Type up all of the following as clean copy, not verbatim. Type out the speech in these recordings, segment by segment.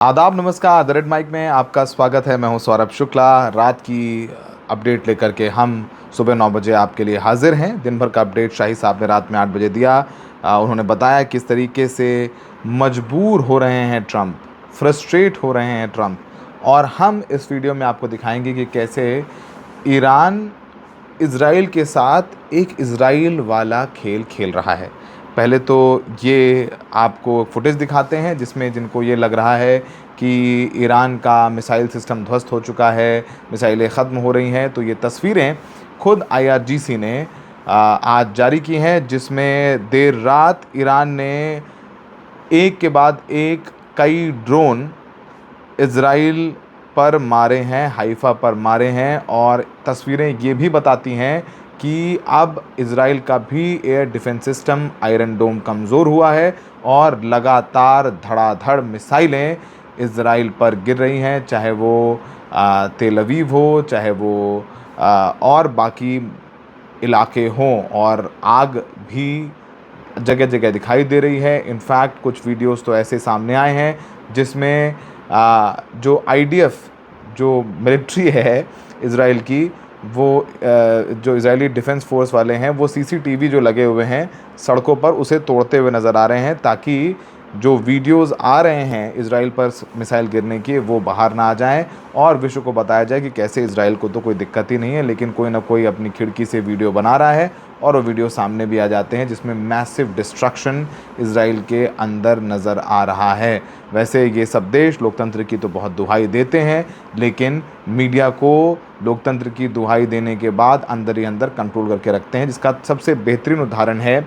आदाब नमस्कार the red mic में आपका स्वागत है। मैं हूं सौरभ शुक्ला। रात की अपडेट लेकर के हम सुबह 9 बजे आपके लिए हाजिर हैं। दिन भर का अपडेट शाही साहब ने रात में 8 बजे दिया। उन्होंने बताया किस तरीके से मजबूर हो रहे हैं ट्रंप, फ्रस्ट्रेट हो रहे हैं ट्रंप, और हम इस वीडियो में आपको दिखाएंगे कि कैसे ईरान इज़राइल के साथ एक इज़राइल वाला खेल खेल रहा है। पहले तो ये आपको फुटेज दिखाते हैं जिसमें जिनको ये लग रहा है कि ईरान का मिसाइल सिस्टम ध्वस्त हो चुका है, मिसाइलें ख़त्म हो रही हैं। तो ये तस्वीरें खुद IRGC ने आज जारी की हैं, जिसमें देर रात ईरान ने एक के बाद एक कई ड्रोन इज़राइल पर मारे हैं, हाइफा पर मारे हैं। और तस्वीरें ये भी बताती हैं कि अब इज़राइल का भी एयर डिफेंस सिस्टम आयरन डोम कमज़ोर हुआ है और लगातार धड़ाधड़ मिसाइलें इज़राइल पर गिर रही हैं, चाहे वो तेल अवीव हो, चाहे वो और बाकी इलाके हों। और आग भी जगह जगह दिखाई दे रही है। इनफैक्ट कुछ वीडियोस तो ऐसे सामने आए हैं जिसमें जो IDF जो मिलिट्री है इज़राइल की, वो जो इज़राइली डिफेंस फोर्स वाले हैं, वो CCTV जो लगे हुए हैं सड़कों पर उसे तोड़ते हुए नज़र आ रहे हैं, ताकि जो वीडियोस आ रहे हैं इज़राइल पर मिसाइल गिरने की वो बाहर ना आ जाएं और विश्व को बताया जाए कि कैसे इज़राइल को तो कोई दिक्कत ही नहीं है, लेकिन कोई ना कोई अपनी खिड़की से वीडियो बना रहा है और वो वीडियो सामने भी आ जाते हैं जिसमें मैसिव डिस्ट्रक्शन इज़राइल के अंदर नज़र आ रहा है। वैसे ये सब देश लोकतंत्र की तो बहुत दुहाई देते हैं, लेकिन मीडिया को लोकतंत्र की दुहाई देने के बाद अंदर ही अंदर कंट्रोल करके रखते हैं, जिसका सबसे बेहतरीन उदाहरण है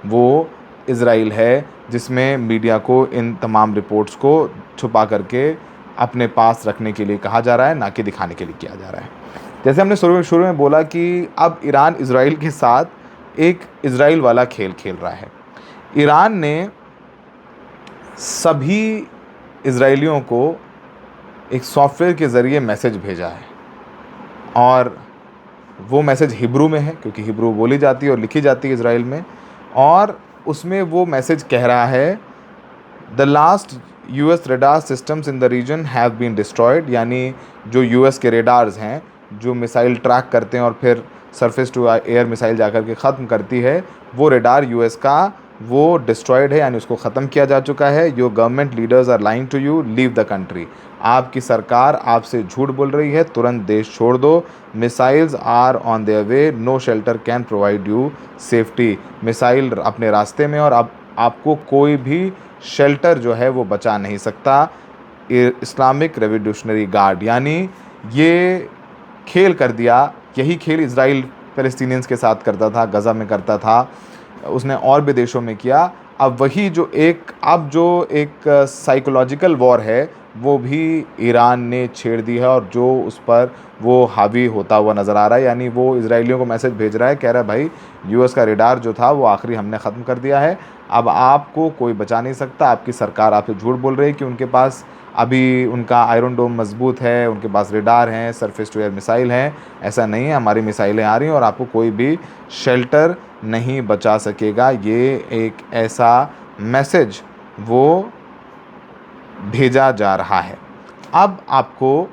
वो इज़राइल है, जिसमें मीडिया को इन तमाम रिपोर्ट्स को छुपा करके अपने पास रखने के लिए कहा जा रहा है, ना कि दिखाने के लिए किया जा रहा है। जैसे हमने शुरू में बोला कि अब ईरान इज़राइल के साथ एक इज़राइल वाला खेल खेल रहा है। ईरान ने सभी इज़राइलियों को एक सॉफ्टवेयर के ज़रिए मैसेज भेजा है, और वो मैसेज हिब्रू में है क्योंकि हिब्रू बोली जाती है और लिखी जाती है इज़राइल में। और उसमें वो मैसेज कह रहा है the last US radar systems in the region have been destroyed, यानी जो US के रेडार्स हैं जो मिसाइल ट्रैक करते हैं और फिर सरफेस टू एयर मिसाइल जाकर के ख़त्म करती है, वो रेडार US का वो डिस्ट्रॉयड है, यानी उसको ख़त्म किया जा चुका है। Your government leaders are lying to you, leave the country. आपकी सरकार आपसे झूठ बोल रही है, तुरंत देश छोड़ दो। Missiles are on their way, no shelter can provide you safety. Missile अपने रास्ते में और अब आपको कोई भी शेल्टर जो है वो बचा नहीं सकता। इस्लामिक रेवोल्यूशनरी गार्ड, यानी ये खेल कर दिया। यही खेल इज़राइल फ़लस्तीनियंस के साथ करता था, गज़ा में करता था, उसने और भी देशों में किया। अब वही जो एक साइकोलॉजिकल वॉर है वो भी ईरान ने छेड़ दी है, और जो उस पर वो हावी होता हुआ नज़र आ रहा है। यानी वो इज़राइलियों को मैसेज भेज रहा है, कह रहा है भाई US का रेडार जो था वो आखिरी हमने ख़त्म कर दिया है, अब आपको कोई बचा नहीं सकता। आपकी सरकार आपसे झूठ बोल रही है कि उनके पास अभी उनका आयरन डोम मजबूत है, उनके पास रेडार हैं, सरफेस टू एयर मिसाइल हैं। ऐसा नहीं है, हमारी मिसाइलें आ रही हैं और आपको कोई भी शेल्टर नहीं बचा सकेगा। ये एक ऐसा मैसेज वो भेजा जा रहा है। अब आपको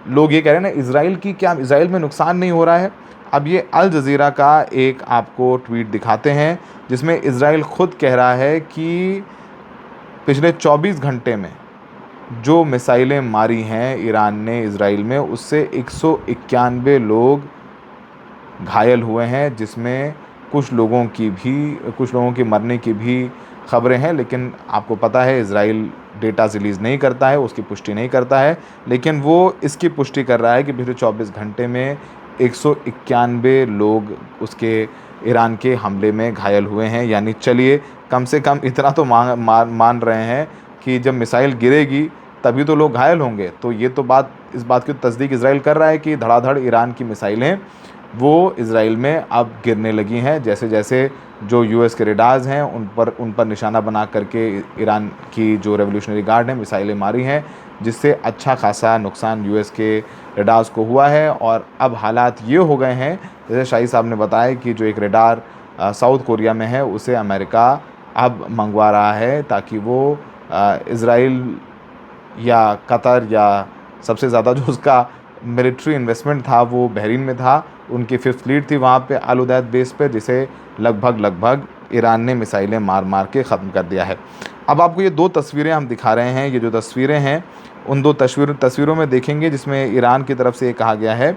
लोग ये कह रहे हैं ना, इज़राइल की क्या इज़राइल में नुकसान नहीं हो रहा है? अब ये अल जज़ीरा का एक आपको ट्वीट दिखाते हैं जिसमें इज़राइल खुद कह रहा है कि पिछले 24 घंटे में जो मिसाइलें मारी हैं ईरान ने इज़राइल में, उससे 191 लोग घायल हुए हैं, जिसमें कुछ लोगों की मरने की भी ख़बरें हैं। लेकिन आपको पता है इज़राइल डेटा रिलीज़ नहीं करता है, उसकी पुष्टि नहीं करता है, लेकिन वो इसकी पुष्टि कर रहा है कि पिछले 24 घंटे में 191 लोग उसके ईरान के हमले में घायल हुए हैं। यानी चलिए कम से कम इतना तो मान रहे हैं कि जब मिसाइल गिरेगी तभी तो लोग घायल होंगे। तो ये तो इस बात की तस्दीक इज़राइल कर रहा है कि धड़ाधड़ ईरान की मिसाइलें वो इज़राइल में अब गिरने लगी हैं, जैसे जैसे जो US के रेडार्स हैं उन पर निशाना बना करके ईरान की जो रेवोल्यूशनरी गार्ड हैं मिसाइलें मारी हैं, जिससे अच्छा खासा नुकसान US के रेडार्स को हुआ है। और अब हालात ये हो गए हैं, जैसे शाही साहब ने बताया कि जो एक रेडार साउथ कोरिया में है उसे अमेरिका अब मंगवा रहा है ताकि वो इज़राइल या कतर, या सबसे ज़्यादा जो उसका मिलिट्री इन्वेस्टमेंट था वो बहरीन में था। उनकी 5th फ्लीट थी वहाँ पे अल उदैद बेस पे, जिसे लगभग ईरान ने मिसाइलें मार मार के ख़त्म कर दिया है। अब आपको ये 2 तस्वीरें हम दिखा रहे हैं। ये जो तस्वीरें हैं उन 2 तस्वीरों में देखेंगे जिसमें ईरान की तरफ से ये कहा गया है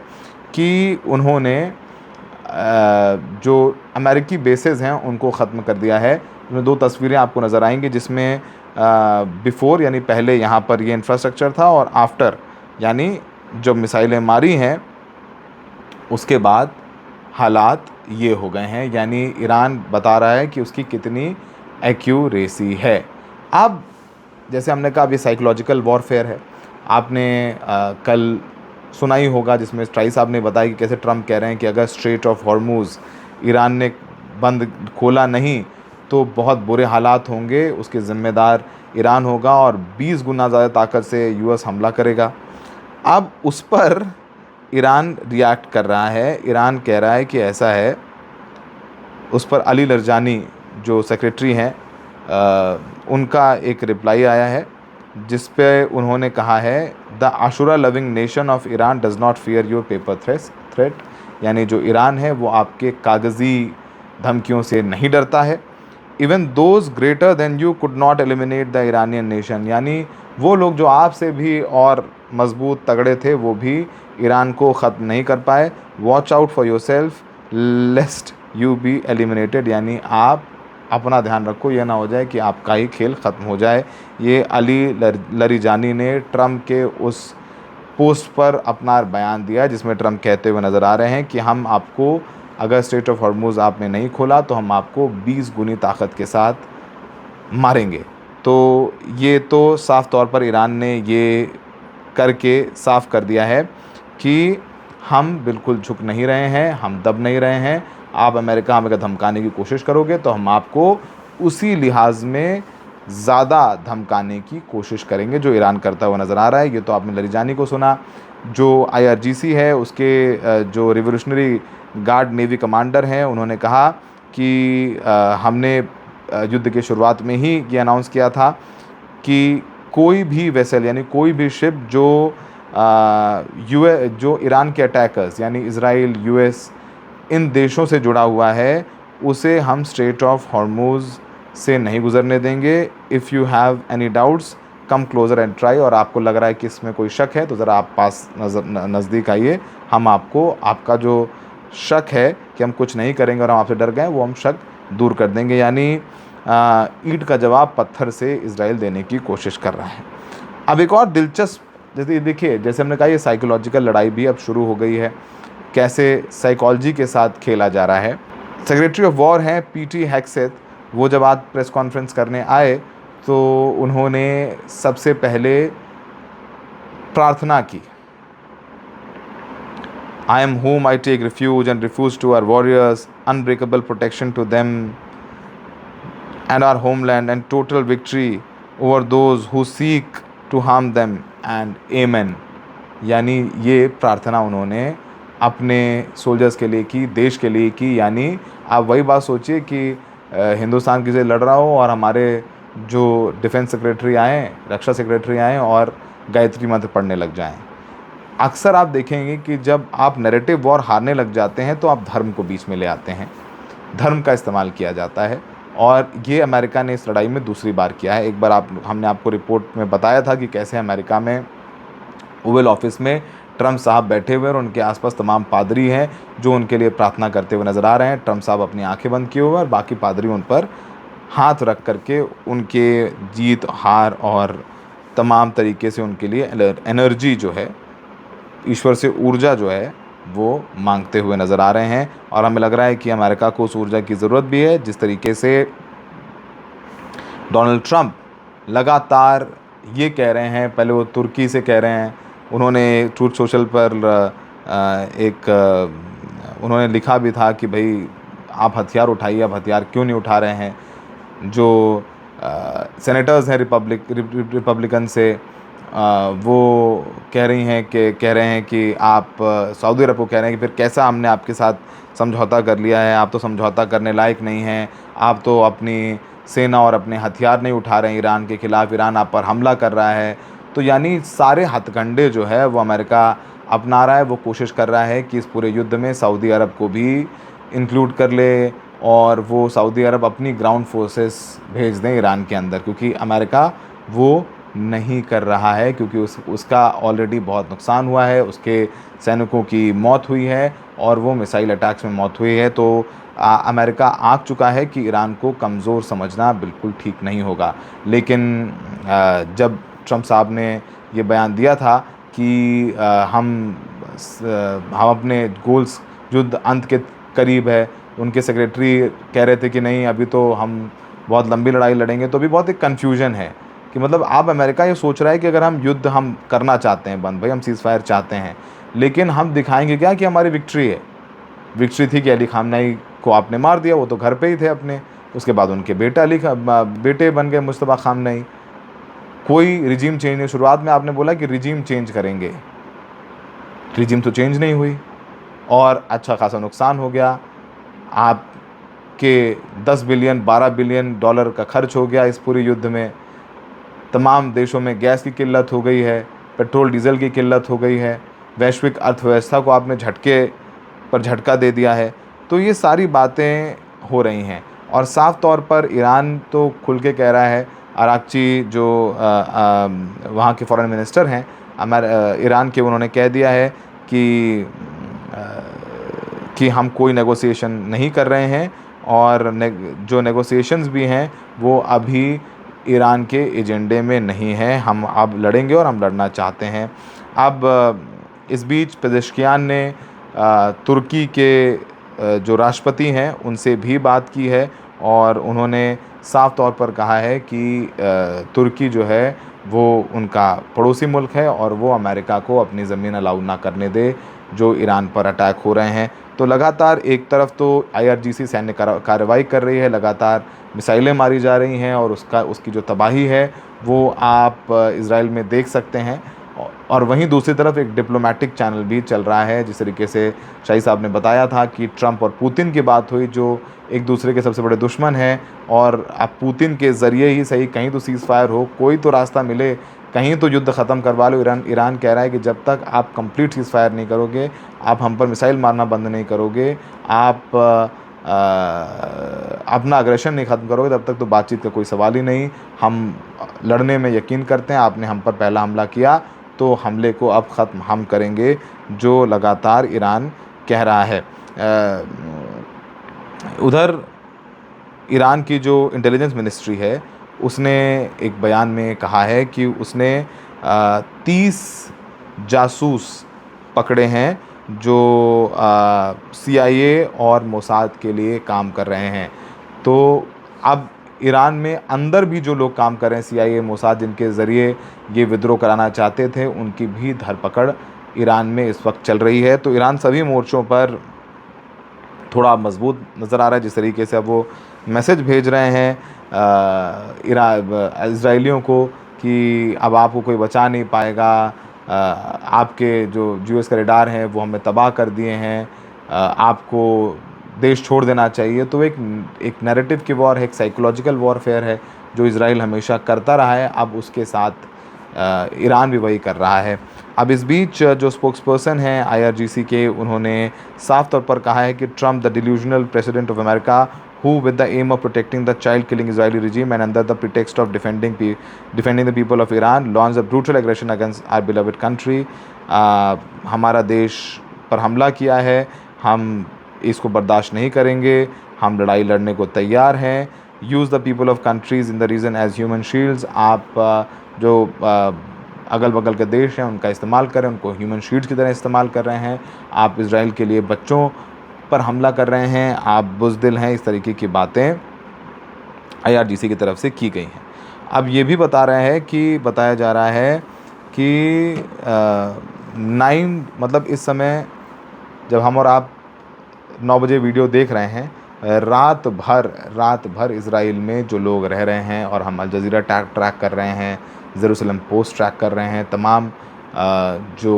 कि उन्होंने जो अमेरिकी बेसेस हैं उनको ख़त्म कर दिया है। इसमें 2 तस्वीरें आपको नज़र आएंगी जिसमें बिफ़ोर यानी पहले यहाँ पर ये इंफ्रास्ट्रक्चर था, और आफ्टर यानी जब मिसाइलें मारी हैं उसके बाद हालात ये हो गए हैं। यानी ईरान बता रहा है कि उसकी कितनी एक्यूरेसी है। अब जैसे हमने कहा, अब ये साइकोलॉजिकल वॉरफेयर है। आपने कल सुना ही होगा जिसमें ट्राई साहब ने बताया कि कैसे ट्रम्प कह रहे हैं कि अगर स्ट्रेट ऑफ हॉर्मूज़ ईरान ने बंद खोला नहीं तो बहुत बुरे हालात होंगे, उसके ज़िम्मेदार ईरान होगा और 20 गुना ज़्यादा ताकत से यूएस हमला करेगा। अब उस पर ईरान रिएक्ट कर रहा है। ईरान कह रहा है कि ऐसा है। उस पर अली लरजानी जो सेक्रेटरी हैं उनका एक रिप्लाई आया है जिस पे उन्होंने कहा है, the Ashura loving nation of Iran does not fear your paper threat. यानी जो ईरान है वो आपके कागज़ी धमकियों से नहीं डरता है। Even those greater than you could not eliminate the Iranian nation. यानी वो लोग जो आपसे भी और मजबूत तगड़े थे वो भी ईरान को ख़त्म नहीं कर पाए। Watch out for your self लेस्ट you be eliminated. यानी आप अपना ध्यान रखो, ये ना हो जाए कि आपका ही खेल ख़त्म हो जाए। ये अली लरिजानी ने ट्रम्प के उस पोस्ट पर अपना बयान दिया जिसमें ट्रम्प कहते हुए नज़र आ रहे हैं कि हम आपको, अगर स्ट्रेट ऑफ हॉर्मूज़ आपने नहीं खोला तो हम आपको 20 गुनी ताकत के साथ मारेंगे। तो ये तो साफ़ तौर पर ईरान ने ये करके साफ़ कर दिया है कि हम बिल्कुल झुक नहीं रहे हैं, हम दब नहीं रहे हैं। आप अमेरिका हमें धमकाने की कोशिश करोगे तो हम आपको उसी लिहाज में ज़्यादा धमकाने की कोशिश करेंगे जो ईरान करता हुआ नज़र आ रहा है। ये तो आपने लरिजानी को सुना। जो IRGC है उसके जो रिवोल्यूशनरी गार्ड नेवी कमांडर हैं उन्होंने कहा कि हमने युद्ध के शुरुआत में ही ये अनाउंस किया था कि कोई भी वेसल यानी कोई भी शिप जो जो ईरान के अटैकर्स यानी इज़राइल, US इन देशों से जुड़ा हुआ है उसे हम स्ट्रेट ऑफ हॉर्मूज़ से नहीं गुज़रने देंगे। If you have any doubts come closer and try. और आपको लग रहा है कि इसमें कोई शक है तो ज़रा आप पास नज़दीक आइए, हम आपको आपका जो शक है कि हम कुछ नहीं करेंगे और हम आपसे डर गए वो हम शक दूर कर देंगे। यानी ईंट का जवाब पत्थर से इज़राइल देने की कोशिश कर रहा है। अब एक और दिलचस्प, जैसे देखिए, जैसे हमने कहा ये साइकोलॉजिकल लड़ाई भी अब शुरू हो गई है, कैसे साइकोलॉजी के साथ खेला जा रहा है। सेक्रेटरी ऑफ वॉर हैं PT हेग्सेथ, वो जब आज प्रेस कॉन्फ्रेंस करने आए तो उन्होंने सबसे पहले प्रार्थना की, I am home I take refuge and refuge to our warriors, unbreakable protection to them and our homeland and total victory over those who seek to harm them and amen. यानी ये प्रार्थना उन्होंने अपने सोल्जर्स के लिए की, देश के लिए की। यानी आप वही बात सोचिए कि हिंदुस्तान किसी लड़ रहा हो और हमारे जो डिफेंस सेक्रेटरी आएँ, रक्षा सेक्रेटरी आएँ और गायत्री मंत्र पढ़ने लग जाएं। अक्सर आप देखेंगे कि जब आप नैरेटिव वॉर हारने लग जाते हैं तो आप धर्म को बीच में ले आते हैं, धर्म का इस्तेमाल किया जाता है। और ये अमेरिका ने इस लड़ाई में दूसरी बार किया है। एक बार हमने आपको रिपोर्ट में बताया था कि कैसे अमेरिका में ओवल ऑफिस में ट्रम्प साहब बैठे हुए और उनके आसपास तमाम पादरी हैं जो उनके लिए प्रार्थना करते हुए नज़र आ रहे हैं। ट्रम्प साहब अपनी आंखें बंद किए हुए और बाकी पादरी उन पर हाथ रख करके उनके जीत हार और तमाम तरीके से उनके लिए एनर्जी जो है, ईश्वर से ऊर्जा जो है वो मांगते हुए नज़र आ रहे हैं। और हमें लग रहा है कि अमेरिका को उस ऊर्जा की ज़रूरत भी है। जिस तरीके से डोनाल्ड ट्रम्प लगातार ये कह रहे हैं, पहले वो तुर्की से कह रहे हैं, उन्होंने ट्रूथ सोशल पर उन्होंने लिखा भी था कि भाई आप हथियार उठाइए, आप हथियार क्यों नहीं उठा रहे हैं। जो सेनेटर्स हैं रिपब्लिकन से वो कह रहे हैं कि आप सऊदी अरब को कह रहे हैं कि फिर कैसा हमने आपके साथ समझौता कर लिया है, आप तो समझौता करने लायक नहीं हैं, आप तो अपनी सेना और अपने हथियार नहीं उठा रहे हैं ईरान के ख़िलाफ़, ईरान आप पर हमला कर रहा है। तो यानी सारे हथकंडे जो है वो अमेरिका अपना रहा है। वो कोशिश कर रहा है कि इस पूरे युद्ध में सऊदी अरब को भी इंक्लूड कर ले और वो सऊदी अरब अपनी ग्राउंड फोर्सेस भेज दें ईरान के अंदर, क्योंकि अमेरिका वो नहीं कर रहा है, क्योंकि उसका ऑलरेडी बहुत नुकसान हुआ है, उसके सैनिकों की मौत हुई है और वो मिसाइल अटैक्स में मौत हुई है। तो अमेरिका आँक चुका है कि ईरान को कमज़ोर समझना बिल्कुल ठीक नहीं होगा। लेकिन जब ट्रंप साहब ने ये बयान दिया था कि हम अपने गोल्स युद्ध अंत के करीब है, उनके सेक्रेटरी कह रहे थे कि नहीं अभी तो हम बहुत लंबी लड़ाई लड़ेंगे, तो अभी बहुत एक कन्फ्यूजन है कि मतलब अब अमेरिका ये सोच रहा है कि अगर हम युद्ध हम करना चाहते हैं बंद, भाई हम सीज़ फायर चाहते हैं, लेकिन हम दिखाएंगे क्या कि हमारी विक्ट्री है। विक्ट्री थी कि अली खामनेई को आपने मार दिया, वो तो घर पे ही थे अपने, उसके बाद उनके बेटे बन गए मुस्तफ़ा खामनेई, कोई रिजीम चेंज नहीं। शुरुआत में आपने बोला कि रिजीम चेंज करेंगे, रिजीम तो चेंज नहीं हुई और अच्छा खासा नुकसान हो गया। आपके 10 बिलियन 12 बिलियन डॉलर का खर्च हो गया इस पूरे युद्ध में। तमाम देशों में गैस की किल्लत हो गई है, पेट्रोल डीजल की किल्लत हो गई है, वैश्विक अर्थव्यवस्था को आपने झटके पर झटका दे दिया है। तो ये सारी बातें हो रही हैं और साफ़ तौर पर ईरान तो खुल के कह रहा है। अराक्ची जो वहाँ के फॉरेन मिनिस्टर हैं ईरान के, उन्होंने कह दिया है कि हम कोई नेगोशिएशन नहीं कर रहे हैं और जो नेगोशिएशंस भी हैं वो अभी ईरान के एजेंडे में नहीं है। हम अब लड़ेंगे और हम लड़ना चाहते हैं। अब इस बीच पेजेश्कियान ने तुर्की के जो राष्ट्रपति हैं उनसे भी बात की है और उन्होंने साफ़ तौर पर कहा है कि तुर्की जो है वो उनका पड़ोसी मुल्क है और वो अमेरिका को अपनी ज़मीन अलाउ ना करने दे जो ईरान पर अटैक हो रहे हैं। तो लगातार एक तरफ तो IRGC सैन्य कार्रवाई कर रही है, लगातार मिसाइलें मारी जा रही हैं और उसकी जो तबाही है वो आप इज़राइल में देख सकते हैं। और वहीं दूसरी तरफ एक डिप्लोमेटिक चैनल भी चल रहा है। जिस तरीके से शाही साहब ने बताया था कि ट्रंप और पुतिन की बात हुई, जो एक दूसरे के सबसे बड़े दुश्मन हैं, और अब पुतिन के ज़रिए ही सही कहीं तो सीज़ फायर हो, कोई तो रास्ता मिले, कहीं तो युद्ध ख़त्म करवा लो। ईरान कह रहा है कि जब तक आप कंप्लीट सीज़ फायर नहीं करोगे, आप हम पर मिसाइल मारना बंद नहीं करोगे, आप अपना अग्रेशन नहीं ख़त्म करोगे, तब तक तो बातचीत का कोई सवाल ही नहीं। हम लड़ने में यकीन करते हैं, आपने हम पर पहला हमला किया तो हमले को अब ख़त्म हम करेंगे, जो लगातार ईरान कह रहा है। उधर ईरान की जो इंटेलिजेंस मिनिस्ट्री है उसने एक बयान में कहा है कि उसने 30 जासूस पकड़े हैं जो CIA और मोसाद के लिए काम कर रहे हैं। तो अब ईरान में अंदर भी जो लोग काम कर रहे हैं CIA मोसाद, जिनके ज़रिए ये विद्रोह कराना चाहते थे, उनकी भी धरपकड़ ईरान में इस वक्त चल रही है। तो ईरान सभी मोर्चों पर थोड़ा मजबूत नज़र आ रहा है। जिस तरीके से अब वो मैसेज भेज रहे हैं इज़राइलियों को कि अब आपको कोई बचा नहीं पाएगा, आपके जो US का रडार हैं वो हमें तबाह कर दिए हैं, आपको देश छोड़ देना चाहिए। तो एक नैरेटिव की वॉर है, एक साइकोलॉजिकल वॉरफेयर है जो इज़राइल हमेशा करता रहा है। अब उसके साथ ईरान भी वही कर रहा है। अब इस बीच जो स्पोक्सपर्सन हैं IRGC के, उन्होंने साफ तौर पर कहा है कि Trump the delusional president of America who with the aim of protecting the child killing Israeli regime and under the pretext of defending the people of Iran launched a brutal aggression against our beloved country। हमारा देश पर हमला किया है, हम इसको बर्दाश्त नहीं करेंगे, हम लड़ाई लड़ने को तैयार हैं। Use the people of countries in the region as human shields. आप जो अगल बगल के देश हैं उनका इस्तेमाल करें, उनको ह्यूमन शील्ड्स की तरह इस्तेमाल कर रहे हैं। आप इज़राइल के लिए बच्चों पर हमला कर रहे हैं, आप बुज़दिल हैं। इस तरीके की बातें IRGC की तरफ से की गई हैं। अब ये भी बताया जा रहा है कि 9 मतलब इस समय जब हम और आप 9 बजे वीडियो देख रहे हैं, रात भर इज़राइल में जो लोग रह रहे हैं, और हम अल जज़ीरा ट्रैक कर रहे हैं, जेरूसलम पोस्ट ट्रैक कर रहे हैं, तमाम जो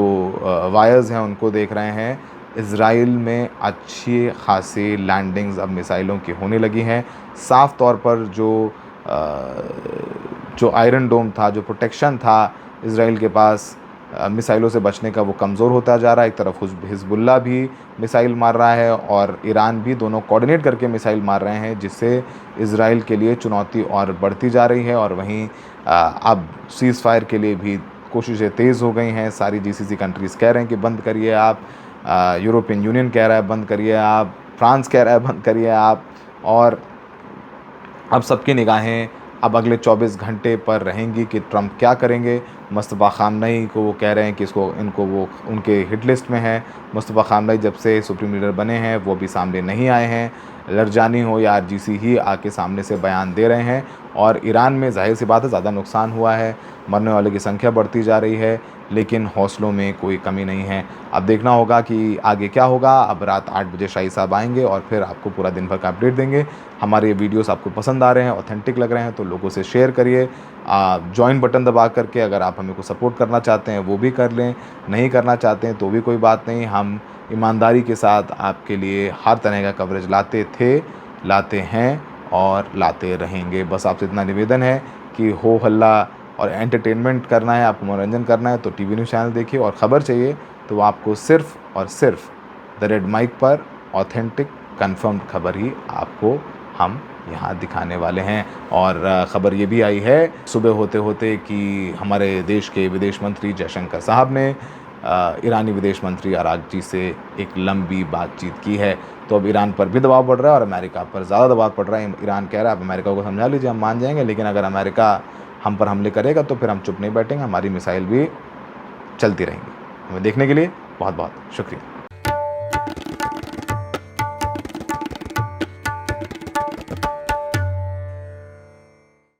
वायर्स हैं उनको देख रहे हैं। इज़राइल में अच्छी खासी लैंडिंग्स अब मिसाइलों की होने लगी हैं। साफ़ तौर पर जो आयरन डोम था, जो प्रोटेक्शन था इसराइल के पास मिसाइलों से बचने का वो कमज़ोर होता जा रहा है। एक तरफ हिज़्बुल्लाह भी मिसाइल मार रहा है और ईरान भी, दोनों कोऑर्डिनेट करके मिसाइल मार रहे हैं, जिससे इसराइल के लिए चुनौती और बढ़ती जा रही है। और वहीं अब सीज़ फायर के लिए भी कोशिशें तेज़ हो गई हैं। सारी जीसीसी कंट्रीज़ कह रहे हैं कि बंद करिए आप, यूरोपियन यूनियन कह रहा है बंद करिए आप, फ्रांस कह रहा है बंद करिए आप। और अब सबकी निगाहें अब अगले 24 घंटे पर रहेंगी कि ट्रंप क्या करेंगे। मुस्तफ़ा ख़ामनई को वो कह रहे हैं कि इनको वो उनके हिट लिस्ट में है। मुस्तफ़ा ख़ामनई जब से सुप्रीम लीडर बने हैं वो भी सामने नहीं आए हैं। लरजानी हो या आरजीसी ही आके सामने से बयान दे रहे हैं। और ईरान में ज़ाहिर सी बात है ज़्यादा नुकसान हुआ है, मरने वालों की संख्या बढ़ती जा रही है, लेकिन हौसलों में कोई कमी नहीं है। अब देखना होगा कि आगे क्या होगा। अब रात 8 बजे शाही साहब आएंगे और फिर आपको पूरा दिन भर का अपडेट देंगे। हमारे ये वीडियोस आपको पसंद आ रहे हैं, ऑथेंटिक लग रहे हैं तो लोगों से शेयर करिए। जॉइन बटन दबा करके अगर आप हमें को सपोर्ट करना चाहते हैं वो भी कर लें, नहीं करना चाहते हैं तो भी कोई बात नहीं। हम ईमानदारी के साथ आपके लिए हर तरह का कवरेज लाते थे, लाते हैं और लाते रहेंगे। बस आपसे इतना निवेदन है कि हो हल्ला और एंटरटेनमेंट करना है, आपको मनोरंजन करना है तो टीवी न्यूज़ चैनल देखिए, और ख़बर चाहिए तो आपको सिर्फ़ और सिर्फ द रेड माइक पर ऑथेंटिक कन्फर्म्ड खबर ही आपको हम यहाँ दिखाने वाले हैं। और ख़बर ये भी आई है सुबह होते होते कि हमारे देश के विदेश मंत्री जयशंकर साहब ने ईरानी विदेश मंत्री अरागची से एक लंबी बातचीत की है। तो अब ईरान पर भी दबाव बढ़ रहा है और अमेरिका पर ज़्यादा दबाव पड़ रहा है। ईरान कह रहा है आप अमेरिका को समझा लीजिए, हम मान जाएंगे, लेकिन अगर अमेरिका हम पर हमले करेगा तो फिर हम चुप नहीं बैठेंगे, हमारी मिसाइल भी चलती रहेंगी। हमें देखने के लिए बहुत बहुत शुक्रिया।